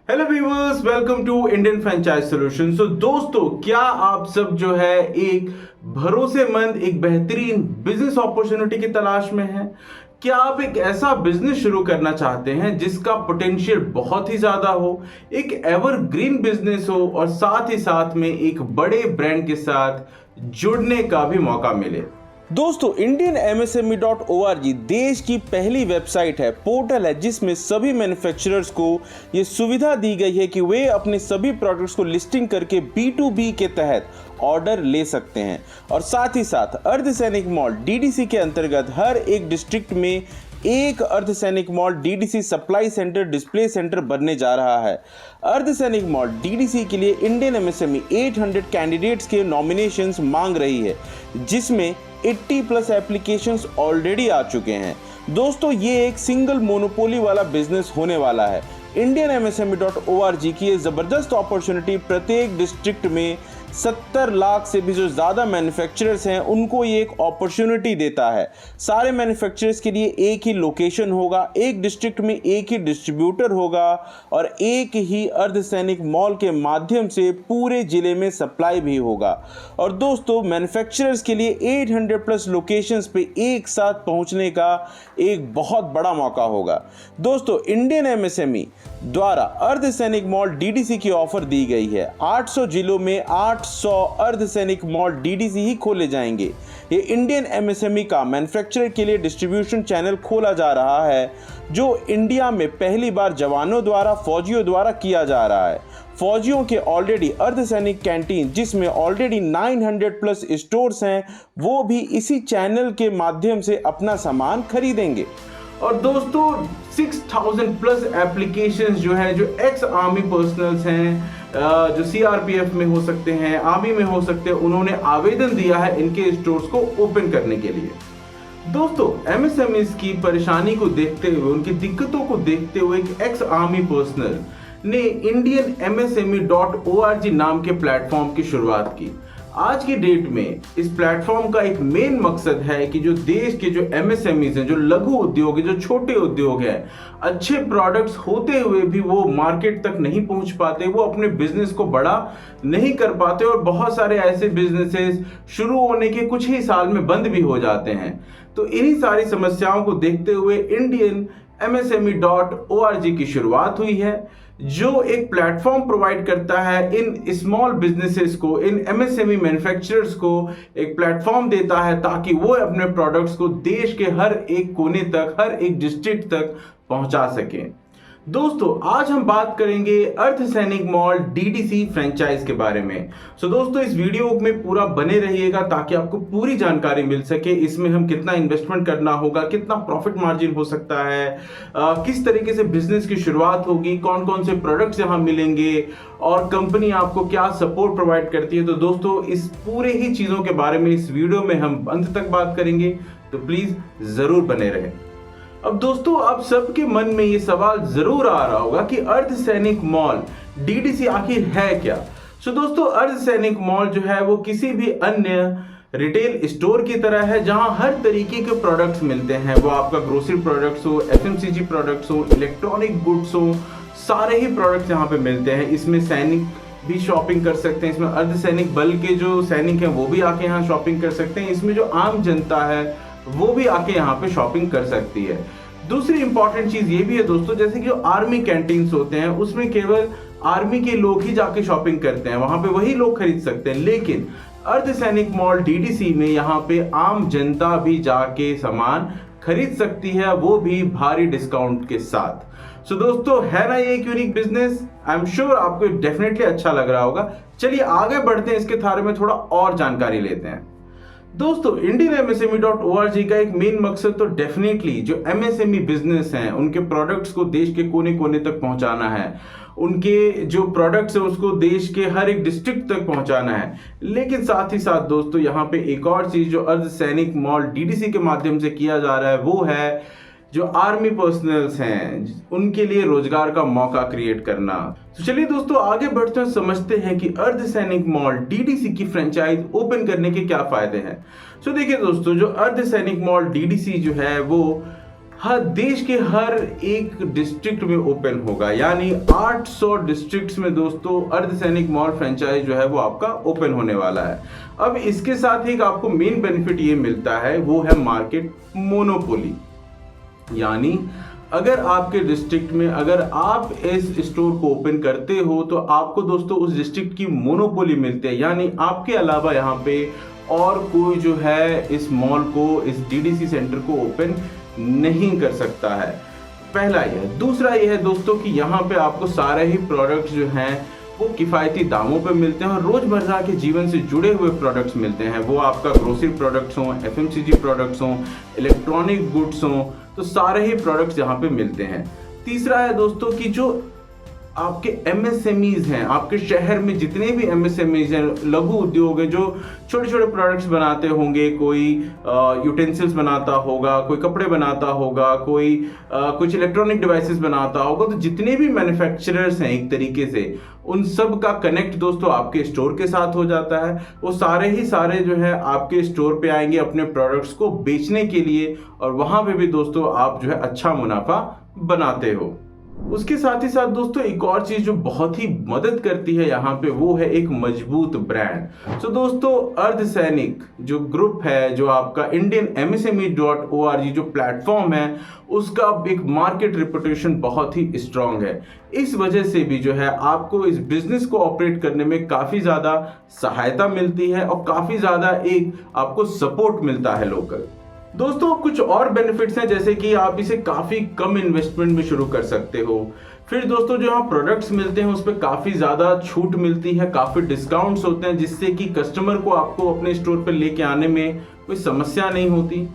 Hello viewers, welcome to Indian franchise solution. तो दोस्तों, क्या आप सब जो है एक भरोसेमंद एक बेहतरीन बिजनेस अपॉर्चुनिटी की तलाश में हैं? क्या आप एक ऐसा बिजनेस शुरू करना चाहते हैं जिसका पोटेंशियल बहुत ही ज्यादा हो, एक एवरग्रीन बिजनेस हो और साथ ही साथ में एक बड़े ब्रांड के साथ जुड़ने का भी मौका मिले? दोस्तों, indianmsme.org देश की पहली वेबसाइट है, पोर्टल है जिसमें सभी मैन्युफैक्चरर्स को ये सुविधा दी गई है कि वे अपने सभी प्रोडक्ट्स को लिस्टिंग करके B2B के तहत ऑर्डर ले सकते हैं। और साथ ही साथ अर्धसैनिक मॉल DDC के अंतर्गत हर एक डिस्ट्रिक्ट में एक अर्धसैनिक mall DDC supply centre display centre बनने जा रहा है। अर्धसैनिक मॉल DDC के लिए इंडियन MSME 800 कैंडिडेट्स के नॉमिनेशंस मांग रही है, जिसमें 80+ एप्लीकेशंस ऑलरेडी आ चुके हैं। दोस्तों, ये एक सिंगल मोनोपोली वाला बिजनेस होने वाला है। indianmsme.org की ये ज़बरदस्त अपॉर्चुनिटी प्रत्येक डिस्ट्रिक्ट में 70 लाख से भी जो ज़्यादा मैन्युफैक्चरर्स हैं उनको ये एक अपॉर्चुनिटी देता है। सारे मैन्युफैक्चरर्स के लिए एक ही लोकेशन होगा, एक डिस्ट्रिक्ट में एक ही डिस्ट्रीब्यूटर होगा और एक ही अर्धसैनिक मॉल के माध्यम से पूरे ज़िले में सप्लाई भी होगा। और दोस्तों, मैन्युफैक्चरर्स के लिए 800+ लोकेशंस पे एक साथ पहुंचने का एक बहुत बड़ा मौका होगा। दोस्तों, इंडियन MSME द्वारा अर्धसैनिक मॉल DDC की ऑफर दी गई है। 800 जिलों में 800 अर्धसैनिक मॉल DDC ही खोले जाएंगे। ये इंडियन MSME का मैन्युफैक्चरर के लिए डिस्ट्रीब्यूशन चैनल खोला जा रहा है, जो इंडिया में पहली बार जवानों द्वारा, फौजियों द्वारा किया जा रहा है। फौजियों के ऑलरेडी अर्धसैनिक कैंटीन, जिसमें ऑलरेडी 900+ स्टोर्स हैं, वो भी इसी चैनल के माध्यम से अपना सामान खरीदेंगे। और दोस्तों, 6000+ एप्लीकेशंस जो है, जो एक्स आर्मी पर्सनल्स हैं, जो CRPF में हो सकते हैं, आर्मी में हो सकते हैं, उन्होंने आवेदन दिया है इनके स्टोर्स को ओपन करने के लिए। दोस्तों, MSMEs की परेशानी को देखते हुए, उनकी दिक्कतों को देखते हुए एक एक्स आर्मी पर्सनल ने indianmsme.org नाम के प्लेटफॉर्म की शुरुआत की। आज की डेट में इस प्लेटफॉर्म का एक मेन मकसद है कि जो देश के जो MSMEs हैं, जो लघु उद्योग हैं, जो छोटे उद्योग हैं, अच्छे प्रोडक्ट्स होते हुए भी वो मार्केट तक नहीं पहुंच पाते, वो अपने बिजनेस को बड़ा नहीं कर पाते और बहुत सारे ऐसे बिजनेसेस शुरू होने के कुछ ही साल में बंद भी हो जाते हैं। तो इन्हीं सारी समस्याओं को देखते हुए इंडियन MSME.org की शुरुआत हुई है, जो एक प्लेटफॉर्म प्रोवाइड करता है इन स्मॉल बिजनेसेस को, इन MSME मैन्युफैक्चरर्स को एक प्लेटफॉर्म देता है ताकि वो अपने प्रोडक्ट्स को देश के हर एक कोने तक, हर एक डिस्ट्रिक्ट तक पहुंचा सकें। दोस्तों, आज हम बात करेंगे अर्धसैनिक मॉल DDC फ्रेंचाइज के बारे में। दोस्तों, इस वीडियो में पूरा बने रहिएगा ताकि आपको पूरी जानकारी मिल सके। इसमें हम कितना इन्वेस्टमेंट करना होगा, कितना प्रॉफिट मार्जिन हो सकता है, किस तरीके से बिजनेस की शुरुआत होगी, कौन कौन से प्रोडक्ट्स यहाँ मिलेंगे और कंपनी आपको क्या सपोर्ट प्रोवाइड करती है। तो दोस्तों, इस पूरे ही चीज़ों के बारे में इस वीडियो में हम अंत तक बात करेंगे, तो प्लीज़ ज़रूर बने रहें। अब दोस्तों, आप सबके मन में ये सवाल जरूर आ रहा होगा कि अर्धसैनिक मॉल DDC आखिर है क्या। दोस्तों, अर्धसैनिक मॉल जो है वो किसी भी अन्य रिटेल स्टोर की तरह है, जहां हर तरीके के प्रोडक्ट्स मिलते हैं। वो आपका ग्रोसरी प्रोडक्ट्स हो, FMCG प्रोडक्ट्स हो, इलेक्ट्रॉनिक गुड्स हो, सारे ही प्रोडक्ट्स यहाँ पे मिलते हैं। इसमें सैनिक भी शॉपिंग कर सकते हैं, इसमें अर्धसैनिक बल के जो सैनिक हैं वो भी आके यहाँ शॉपिंग कर सकते हैं, इसमें जो आम जनता है वो भी आके यहाँ पे शॉपिंग कर सकती है। दूसरी इंपॉर्टेंट चीज ये भी है दोस्तों, जैसे कि जो आर्मी कैंटीन्स होते हैं उसमें केवल आर्मी के लोग ही जाके शॉपिंग करते हैं, वहां पे वही लोग खरीद सकते हैं। लेकिन अर्धसैनिक मॉल DDC में यहाँ पे आम जनता भी जाके सामान खरीद सकती है, वो भी भारी डिस्काउंट के साथ। दोस्तों, है ना ये एक unique business? I am sure आपको डेफिनेटली अच्छा लग रहा होगा। चलिए आगे बढ़ते हैं, इसके बारे में थोड़ा और जानकारी लेते हैं। दोस्तों, इंडियन MSME.org का एक मेन मकसद तो डेफिनेटली जो MSME बिजनेस हैं, उनके प्रोडक्ट्स को देश के कोने कोने तक पहुंचाना है, उनके जो प्रोडक्ट्स हैं उसको देश के हर एक डिस्ट्रिक्ट तक पहुंचाना है। लेकिन साथ ही साथ दोस्तों, यहाँ पे एक और चीज जो अर्धसैनिक मॉल DDC के माध्यम से किया जा रहा है, वो है जो आर्मी पर्सनल्स हैं उनके लिए रोजगार का मौका क्रिएट करना। तो चलिए दोस्तों, आगे बढ़ते हैं, समझते हैं कि अर्धसैनिक मॉल DDC की फ्रेंचाइज ओपन करने के क्या फायदे हैं। देखिए दोस्तों, जो अर्धसैनिक मॉल DDC जो है वो हर देश के हर एक डिस्ट्रिक्ट में ओपन होगा, यानी 800 डिस्ट्रिक्ट्स में दोस्तों अर्धसैनिक मॉल फ्रेंचाइज जो है वो आपका ओपन होने वाला है। अब इसके साथ एक आपको मेन बेनिफिट ये मिलता है, वो है मार्केट मोनोपोली। यानी अगर आपके डिस्ट्रिक्ट में अगर आप इस स्टोर को ओपन करते हो तो आपको दोस्तों उस डिस्ट्रिक्ट की मोनोपोली मिलती है, यानी आपके अलावा यहाँ पे और कोई जो है इस मॉल को, इस डीडीसी सेंटर को ओपन नहीं कर सकता है। पहला यह। दूसरा यह है दोस्तों कि यहाँ पे आपको सारे ही प्रोडक्ट्स जो हैं वो किफ़ायती दामों पे मिलते हैं और रोज़मर्रा के जीवन से जुड़े हुए प्रोडक्ट्स मिलते हैं। वो आपका ग्रोसरी प्रोडक्ट्स हों, एफएमसीजी प्रोडक्ट्स हों, इलेक्ट्रॉनिक गुड्स हों, तो सारे ही प्रोडक्ट्स यहाँ पे मिलते हैं। तीसरा है दोस्तों कि जो आपके एमएसएमईज हैं, आपके शहर में जितने भी एमएसएमईज हैं, लघु उद्योग है, जो छोटे छोटे प्रोडक्ट्स बनाते होंगे, कोई यूटेंसिल्स बनाता होगा, कोई कपड़े बनाता होगा, कोई कुछ इलेक्ट्रॉनिक डिवाइसेस बनाता होगा, तो जितने भी मैन्युफैक्चरर्स हैं एक तरीके से उन सब का कनेक्ट दोस्तों आपके स्टोर के साथ हो जाता है। वो सारे ही सारे जो है आपके स्टोर पे आएंगे अपने प्रोडक्ट्स को बेचने के लिए, और वहां पे भी दोस्तों आप जो है अच्छा मुनाफा बनाते हो। उसके साथ ही साथ दोस्तों एक और चीज जो बहुत ही मदद करती है यहाँ पे, वो है एक मजबूत ब्रांड। तो दोस्तों अर्धसैनिक जो ग्रुप है, जो आपका indianmsme.org जो प्लेटफॉर्म है, उसका एक मार्केट रिपुटेशन बहुत ही स्ट्रांग है। इस वजह से भी जो है आपको इस बिजनेस को ऑपरेट करने में काफी ज्यादा सहायता मिलती है और काफी ज्यादा एक आपको सपोर्ट मिलता है लोकल। दोस्तों कुछ और बेनिफिट्स हैं, जैसे कि आप इसे काफी कम इन्वेस्टमेंट में शुरू कर सकते हो। फिर दोस्तों जो यहाँ प्रोडक्ट्स मिलते हैं उस पर काफी ज्यादा छूट मिलती है, काफी डिस्काउंट्स होते हैं, जिससे कि कस्टमर को आपको अपने स्टोर पर लेके आने में कोई समस्या नहीं होती।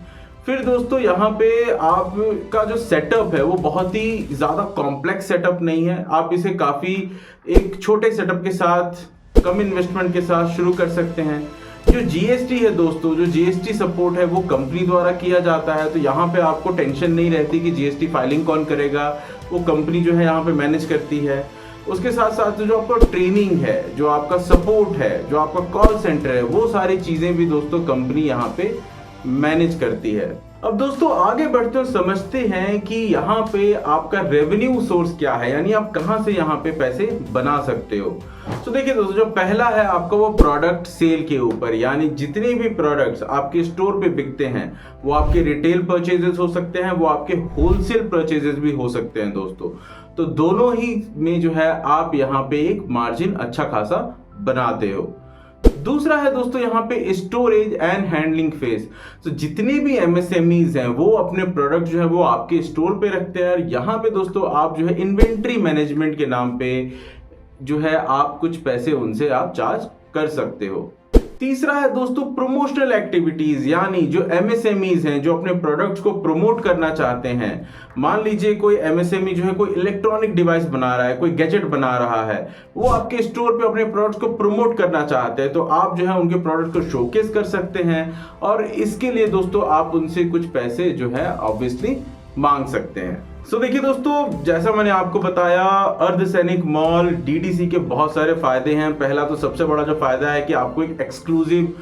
फिर दोस्तों यहाँ पे आपका जो सेटअप है वो बहुत ही ज्यादा कॉम्प्लेक्स सेटअप नहीं है। आप इसे काफी एक छोटे सेटअप के साथ, कम इन्वेस्टमेंट के साथ शुरू कर सकते हैं। जो जीएसटी है दोस्तों, जो जीएसटी सपोर्ट है वो कंपनी द्वारा किया जाता है, तो यहाँ पे आपको टेंशन नहीं रहती कि जीएसटी फाइलिंग कौन करेगा, वो कंपनी जो है यहाँ पे मैनेज करती है। उसके साथ साथ जो आपका ट्रेनिंग है, जो आपका सपोर्ट है, जो आपका कॉल सेंटर है, वो सारी चीजें भी दोस्तों कंपनी यहाँ पे मैनेज करती है। अब दोस्तों आगे बढ़ते हुए समझते हैं कि यहाँ पे आपका रेवेन्यू सोर्स क्या है, यानी आप कहाँ से यहाँ पे पैसे बना सकते हो। तो देखिए दोस्तों, जो पहला है आपका वो प्रोडक्ट सेल के ऊपर, यानी जितने भी प्रोडक्ट्स आपके स्टोर पे बिकते हैं वो आपके रिटेल परचेजेस हो सकते हैं, वो आपके होलसेल परचेजेस भी हो सकते हैं दोस्तों। तो दोनों ही में जो है आप यहाँ पे एक मार्जिन अच्छा खासा बनाते हो। दूसरा है दोस्तों यहाँ पे स्टोरेज एंड हैंडलिंग फेस। तो जितने भी एमएसएमईज हैं वो अपने प्रोडक्ट जो है वो आपके स्टोर पे रखते हैं, और यहाँ पे दोस्तों आप जो है इन्वेंट्री मैनेजमेंट के नाम पे जो है आप कुछ पैसे उनसे आप चार्ज कर सकते हो। तीसरा है दोस्तों प्रमोशनल एक्टिविटीज, यानी जो एमएसएमईज हैं जो अपने प्रोडक्ट्स को प्रमोट करना चाहते हैं। मान लीजिए कोई एमएसएमई जो है कोई इलेक्ट्रॉनिक डिवाइस बना रहा है, कोई गैजेट बना रहा है, वो आपके स्टोर पे अपने प्रोडक्ट्स को प्रमोट करना चाहते हैं, तो आप जो है उनके प्रोडक्ट को शोकेस कर सकते हैं, और इसके लिए दोस्तों आप उनसे कुछ पैसे जो है ऑब्वियसली मांग सकते हैं। सो देखिए दोस्तों, जैसा मैंने आपको बताया, अर्धसैनिक मॉल डीडीसी के बहुत सारे फायदे हैं। पहला तो सबसे बड़ा जो फायदा है कि आपको एक एक्सक्लूसिव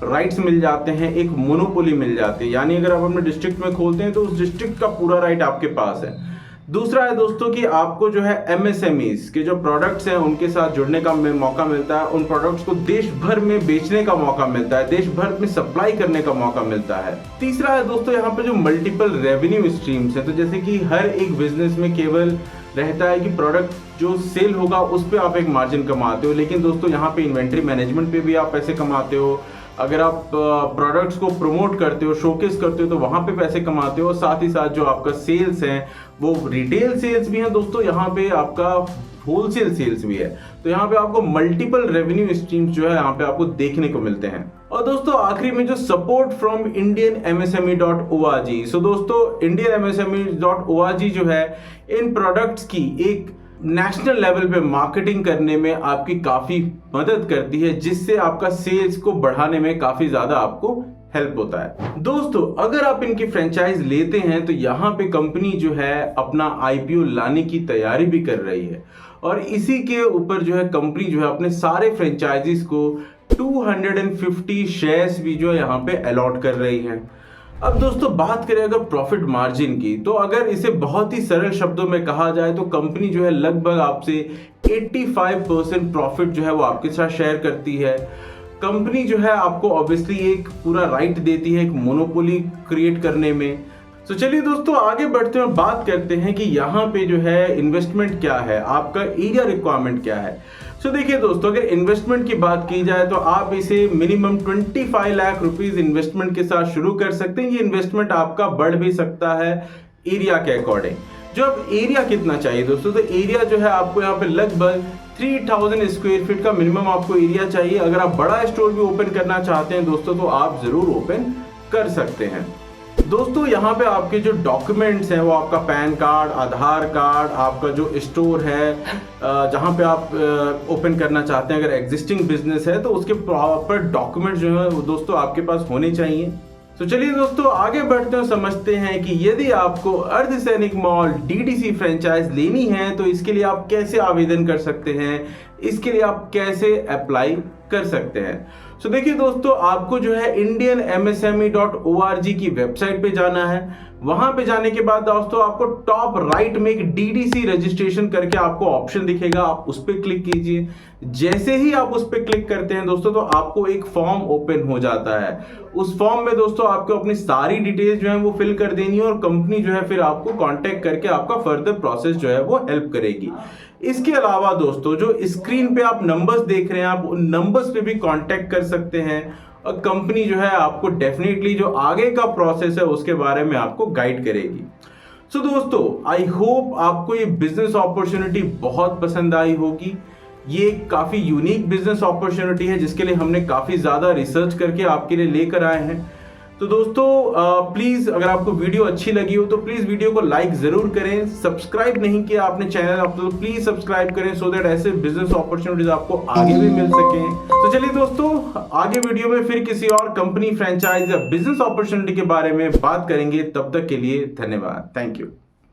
राइट्स मिल जाते हैं, एक मोनोपोली मिल जाती है, यानी अगर आप अपने डिस्ट्रिक्ट में खोलते हैं तो उस डिस्ट्रिक्ट का पूरा राइट आपके पास है। दूसरा है दोस्तों कि आपको जो है एमएसएमईज के जो प्रोडक्ट्स हैं उनके साथ जुड़ने का मौका मिलता है, उन प्रोडक्ट्स को देश भर में बेचने का मौका मिलता है, देश भर में सप्लाई करने का मौका मिलता है। तीसरा है दोस्तों यहाँ पे जो मल्टीपल रेवेन्यू स्ट्रीम्स हैं, तो जैसे कि हर एक बिजनेस में केवल रहता है कि प्रोडक्ट जो सेल होगा उस पर आप एक मार्जिन कमाते हो, लेकिन दोस्तों यहाँ पे इन्वेंट्री मैनेजमेंट पे भी आप पैसे कमाते हो। अगर आप प्रोडक्ट्स को प्रमोट करते हो, शोकेस करते हो, तो वहां पे पैसे कमाते हो। साथ ही साथ जो आपका सेल्स है वो रिटेल सेल्स भी है दोस्तों, यहाँ पे आपका होलसेल सेल्स भी है, तो यहाँ पे आपको मल्टीपल रेवेन्यू स्ट्रीम्स जो है यहाँ पे आपको देखने को मिलते हैं। और दोस्तों आखिरी में जो सपोर्ट फ्रॉम indianmsme.org, सो दोस्तों indianmsme.org जो है इन प्रोडक्ट्स की एक नेशनल लेवल पे मार्केटिंग करने में आपकी काफी मदद करती है, जिससे आपका सेल्स को बढ़ाने में काफी ज्यादा आपको हेल्प होता है। दोस्तों अगर आप इनकी फ्रेंचाइज लेते हैं तो यहाँ पे कंपनी जो है अपना आईपीओ लाने की तैयारी भी कर रही है, और इसी के ऊपर जो है कंपनी जो है अपने सारे फ्रेंचाइजीज को 250 शेयर्स भी जो है यहाँ पे अलॉट कर रही है। अब दोस्तों बात करें अगर प्रॉफिट मार्जिन की, तो अगर इसे बहुत ही सरल शब्दों में कहा जाए तो कंपनी जो है लगभग आपसे 85% प्रॉफिट जो है वो आपके साथ शेयर करती है। कंपनी जो है आपको ऑब्वियसली एक पूरा राइट देती है एक मोनोपोली क्रिएट करने में। तो चलिए दोस्तों आगे बढ़ते हैं और बात करते हैं कि यहाँ पे जो है इन्वेस्टमेंट क्या है, आपका एरिया रिक्वायरमेंट क्या है। तो देखिए दोस्तों, अगर इन्वेस्टमेंट की बात की जाए तो आप इसे मिनिमम 25 लाख रुपीस इन्वेस्टमेंट के साथ शुरू कर सकते हैं। ये इन्वेस्टमेंट आपका बढ़ भी सकता है एरिया के अकॉर्डिंग। जो अब एरिया कितना चाहिए दोस्तों, तो एरिया जो है आपको यहाँ पे लगभग 3000 स्क्वायर फीट का मिनिमम आपको एरिया चाहिए। अगर आप बड़ा स्टोर भी ओपन करना चाहते हैं दोस्तों तो आप जरूर ओपन कर सकते हैं। दोस्तों यहाँ पे आपके जो डॉक्यूमेंट्स हैं वो आपका पैन कार्ड, आधार कार्ड, आपका जो स्टोर है जहाँ पे आप ओपन करना चाहते हैं, अगर एग्जिस्टिंग बिजनेस है तो उसके प्रॉपर डॉक्यूमेंट्स जो है वो दोस्तों आपके पास होने चाहिए। तो चलिए दोस्तों आगे बढ़ते हैं, समझते हैं कि यदि आपको अर्धसैनिक मॉल डीडीसी फ्रेंचाइज लेनी है तो इसके लिए आप कैसे आवेदन कर सकते हैं, इसके लिए आप कैसे अप्लाई कर सकते हैं। तो देखिए दोस्तों, आपको जो है indianmsme.org की वेबसाइट पे जाना है। वहां पे जाने के बाद दोस्तों आपको टॉप राइट में एक डीडीसी रजिस्ट्रेशन करके आपको ऑप्शन दिखेगा, आप उस पर क्लिक कीजिए। जैसे ही आप उस पर क्लिक करते हैं दोस्तों तो आपको एक फॉर्म ओपन हो जाता है। उस फॉर्म में दोस्तों आपको अपनी सारी डिटेल्स जो है वो फिल कर देनी है और कंपनी जो है फिर आपको कांटेक्ट करके आपका फर्दर प्रोसेस जो है वो हेल्प करेगी। इसके अलावा दोस्तों जो स्क्रीन पे आप नंबर्स देख रहे हैं, आप उन नंबर्स पे भी कांटेक्ट कर सकते हैं और कंपनी जो है आपको डेफिनेटली जो आगे का प्रोसेस है उसके बारे में आपको गाइड करेगी। सो दोस्तों आई होप आपको ये बिजनेस अपॉर्चुनिटी बहुत पसंद आई होगी। ये काफी यूनिक बिजनेस अपॉर्चुनिटी है जिसके लिए हमने काफी ज्यादा रिसर्च करके आपके लिए लेकर आए हैं। तो दोस्तों प्लीज अगर आपको वीडियो अच्छी लगी हो तो प्लीज वीडियो को लाइक जरूर करें। सब्सक्राइब नहीं किया आपने चैनल आप तो प्लीज सब्सक्राइब करें सो दैट ऐसे बिजनेस अपॉर्चुनिटीज आपको आगे भी मिल सकें। तो चलिए दोस्तों आगे वीडियो में फिर किसी और कंपनी, फ्रेंचाइज या बिजनेस अपॉर्चुनिटी के बारे में बात करेंगे। तब तक के लिए धन्यवाद, थैंक यू।